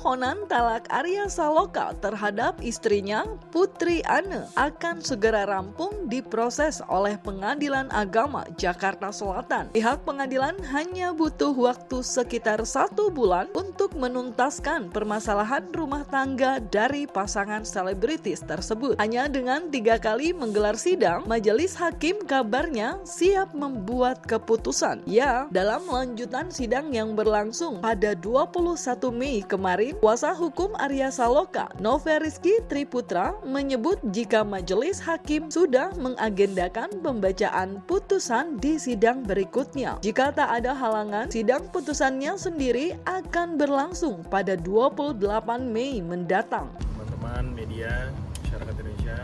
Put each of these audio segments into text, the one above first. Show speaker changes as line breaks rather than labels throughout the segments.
Permohonan talak Arya Saloka terhadap istrinya Putri Ane akan segera rampung diproses oleh Pengadilan Agama Jakarta Selatan. Pihak pengadilan hanya butuh waktu sekitar 1 bulan untuk menuntaskan permasalahan rumah tangga dari pasangan selebritis tersebut. Hanya dengan 3 kali menggelar sidang, majelis hakim kabarnya siap membuat keputusan. Ya, dalam lanjutan sidang yang berlangsung pada 21 Mei kemarin, kuasa hukum Arya Saloka, Noverizky Triputra, menyebut jika majelis hakim sudah mengagendakan pembacaan putusan di sidang berikutnya. Jika tak ada halangan, sidang putusannya sendiri akan berlangsung pada 28 Mei mendatang.
Teman-teman media masyarakat Indonesia,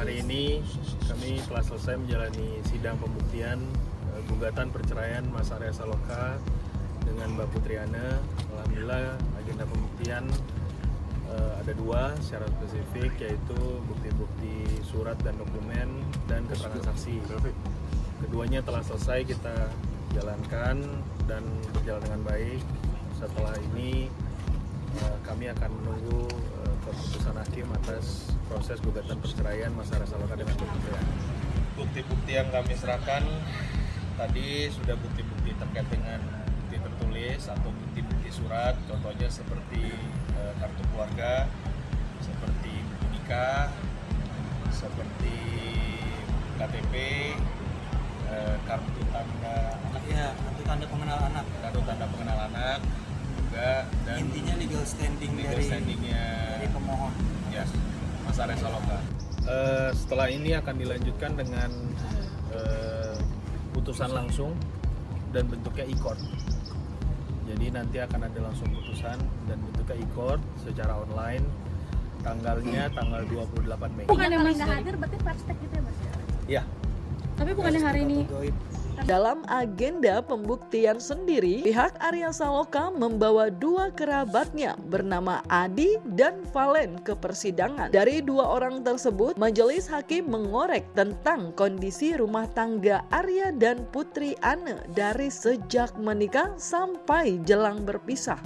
hari ini kami telah selesai menjalani sidang pembuktian gugatan perceraian Mas Arya Saloka dengan Mbak Putri Ane. Alhamdulillah agenda pembuktian ada 2 secara spesifik, yaitu bukti-bukti surat dan dokumen dan keterangan saksi. Keduanya telah selesai kita jalankan dan berjalan dengan baik. Setelah ini kami akan menunggu keputusan hakim atas proses gugatan perceraian Mas Arya Saloka dengan Mbak Putri Ane. Bukti-bukti yang kami serahkan tadi sudah bukti-bukti terkait dengan bukti tertulis atau bukti-bukti surat, contohnya seperti kartu keluarga, seperti buku nikah, seperti KTP, kartu tanda anak,
ya, kartu tanda pengenal anak,
juga, dan
intinya legal standingnya dari pemohon,
ya, Mas Arya Saloka. Setelah ini akan dilanjutkan dengan putusan langsung dan bentuknya e-court. Jadi nanti akan ada langsung putusan dan bentuknya e-court secara online. Tanggalnya tanggal 28 Mei.
Bukan yang nggak hadir berarti fast track gitu ya Mas?
Iya.
Tapi bukannya hari ini.
Dalam agenda pembuktian sendiri, pihak Arya Saloka membawa 2 kerabatnya bernama Adi dan Valen ke persidangan. Dari 2 orang tersebut, majelis hakim mengorek tentang kondisi rumah tangga Arya dan Putri Ane dari sejak menikah sampai jelang berpisah.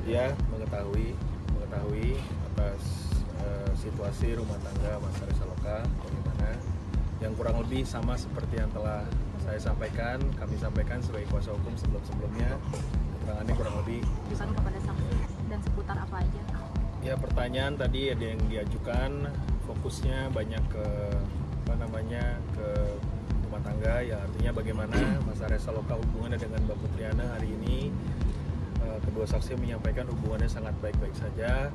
Dia mengetahui atas situasi rumah tangga Mas Arya Saloka bagaimana, yang kurang lebih sama seperti yang telah saya sampaikan, kami sampaikan sebagai kuasa hukum sebelumnya. Keterangannya kurang lebih
Bukan kepada saksi dan seputar apa aja?
ya, pertanyaan tadi ada yang diajukan, fokusnya banyak ke ke rumah tangga, ya artinya bagaimana Mas Arya Saloka hubungannya dengan Mbak Putri Ane hari ini. Kedua saksi menyampaikan hubungannya sangat baik-baik saja,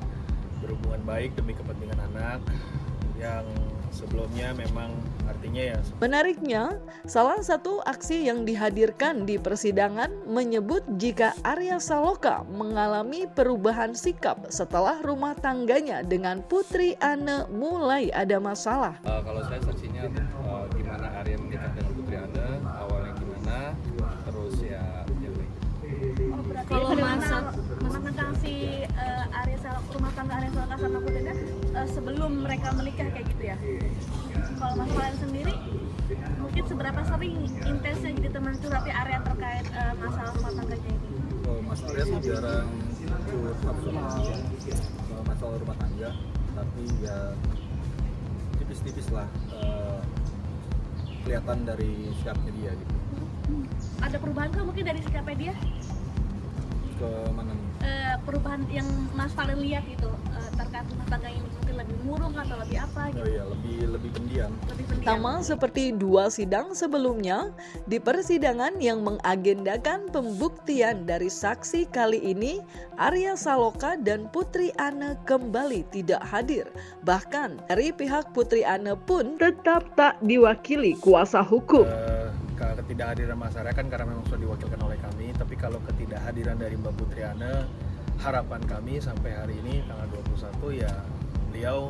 berhubungan baik demi kepentingan anak, yang sebelumnya memang artinya ya.
Menariknya, salah satu aksi yang dihadirkan di persidangan menyebut jika Arya Saloka mengalami perubahan sikap setelah rumah tangganya dengan Putri Ane mulai ada masalah.
Kalau saya saksinya gimana Arya menikah dengan Putri Ane, awalnya gimana, terus ya baik.
sama Putri sebelum mereka menikah kayak gitu ya. Kalau Mas Valen sendiri mungkin seberapa sering intensnya jadi teman curhat di area terkait masalah rumah tangganya ini?
Kalau Mas Arya sih jarang curhat soal masalah rumah tangga, tapi ya tipis-tipis lah kelihatan dari sikapnya dia gitu.
Ada perubahan kah mungkin dari sikapnya dia?
Ke mana nih?
Perubahan yang Mas Valen lihat gitu terkait rumah tangga ini mungkin lebih murung atau lebih apa
Oh
gitu?
iya, lebih pendiam.
Lebih pendiam.
Sama seperti dua sidang sebelumnya, di persidangan yang mengagendakan pembuktian dari saksi kali ini, Arya Saloka dan Putri Anne kembali tidak hadir. Bahkan dari pihak Putri Anne pun tetap tak diwakili kuasa hukum.
Ketidakhadiran Mas Arya kan karena memang sudah diwakilkan oleh kami, tapi kalau ketidakhadiran dari Mbak Putri Anne, harapan kami sampai hari ini tanggal 21 ya beliau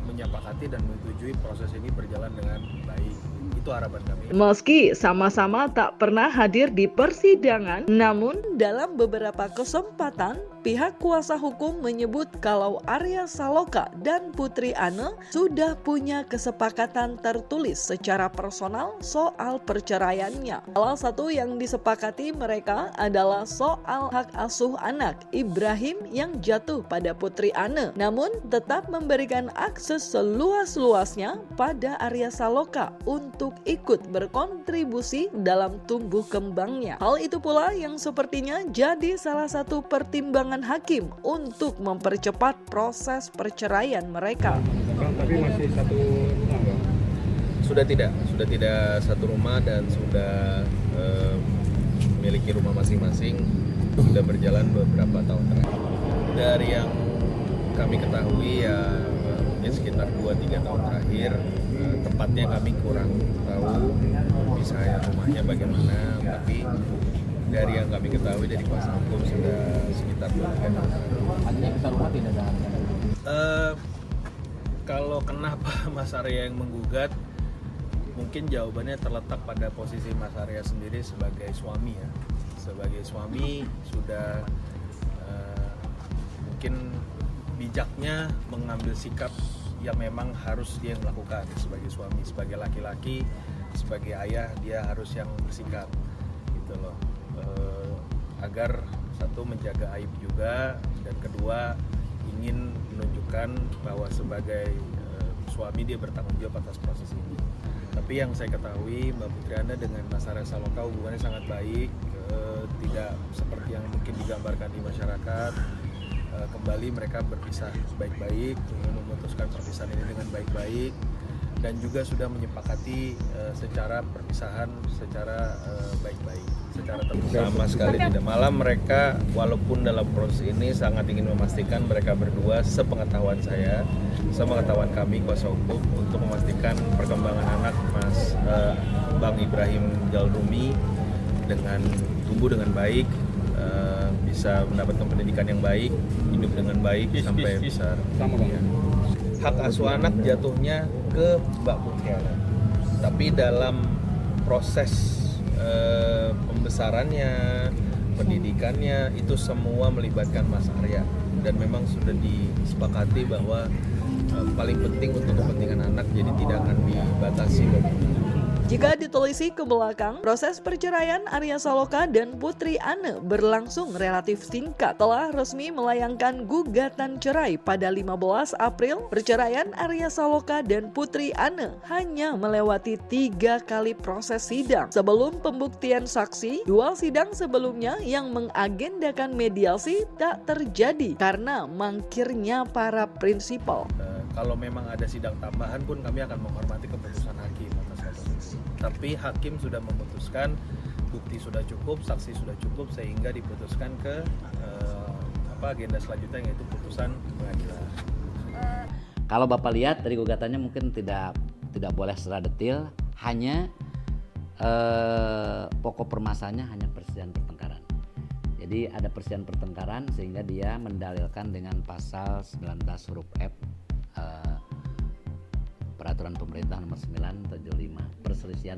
menyepakati dan menyetujui proses ini berjalan dengan baik. Itu harapan kami.
Meski sama-sama tak pernah hadir di persidangan, namun dalam beberapa kesempatan pihak kuasa hukum menyebut kalau Arya Saloka dan Putri Anne sudah punya kesepakatan tertulis secara personal soal perceraiannya. Salah satu yang disepakati mereka adalah soal hak asuh anak Ibrahim yang jatuh pada Putri Anne, namun tetap memberikan akses seluas-luasnya pada Arya Saloka untuk ikut berkontribusi dalam tumbuh kembangnya. Hal itu pula yang sepertinya jadi salah satu pertimbangan hakim untuk mempercepat proses perceraian mereka.
Tapi masih satu rumah, Bang?
Sudah tidak satu rumah dan sudah memiliki rumah masing-masing, sudah berjalan beberapa tahun terakhir. Dari yang kami ketahui ya mungkin sekitar 2-3 tahun terakhir, tepatnya kami kurang tahu misalnya rumahnya bagaimana, tapi dari yang kami ketahui dari kuasa hukum sudah sekitar 2-3 tahun terakhir.
Artinya kita rumah tidak ada.
Kalau kenapa Mas Arya yang menggugat, mungkin jawabannya terletak pada posisi Mas Arya sendiri sebagai suami ya. Sebagai suami sudah mungkin bijaknya mengambil sikap yang memang harus dia yang melakukan sebagai suami, sebagai laki-laki, sebagai ayah dia harus yang bersikap gitu loh. Agar satu menjaga aib juga, dan kedua ingin menunjukkan bahwa sebagai suami dia bertanggung jawab atas proses ini. Tapi yang saya ketahui Mbak Putri Anne dengan Mas Arya Saloka hubungannya sangat baik, tidak seperti yang mungkin digambarkan di masyarakat. Kembali mereka berpisah baik-baik, memutuskan perpisahan ini dengan baik-baik, dan juga sudah menyepakati secara perpisahan secara baik-baik, secara terbuka. Sama sekali tidak. Malah mereka walaupun dalam proses ini sangat ingin memastikan, mereka berdua sepengetahuan saya, sepengetahuan kami kuasa hukum, untuk memastikan perkembangan anak Mas Bang Ibrahim Jaldumi dengan tumbuh dengan baik, bisa mendapatkan pendidikan yang baik, hidup dengan baik sampai besar. Ya. Hak asuh anak jatuhnya ke Mbak Putri Anne, tapi dalam proses pembesarannya, pendidikannya itu semua melibatkan Mas Arya, dan memang sudah disepakati bahwa paling penting untuk kepentingan anak, jadi tidak akan dibatasi.
Jika diteliti ke belakang, proses perceraian Arya Saloka dan Putri Anne berlangsung relatif singkat. Telah resmi melayangkan gugatan cerai pada 15 April, perceraian Arya Saloka dan Putri Anne hanya melewati 3 kali proses sidang. Sebelum pembuktian saksi, 2 sidang sebelumnya yang mengagendakan mediasi tak terjadi karena mangkirnya para prinsipal.
Kalau memang ada sidang tambahan pun kami akan menghormati keputusan hakim atas kasus ini. Tapi hakim sudah memutuskan, bukti sudah cukup, saksi sudah cukup, sehingga diputuskan ke agenda selanjutnya, yaitu putusan pengadilan.
Kalau Bapak lihat dari gugatannya mungkin tidak boleh secara detail, hanya pokok permasalahannya hanya perselisihan pertengkaran. Jadi ada perselisihan pertengkaran sehingga dia mendalilkan dengan pasal 19 huruf F Peraturan Pemerintah Nomor 975 perselisihan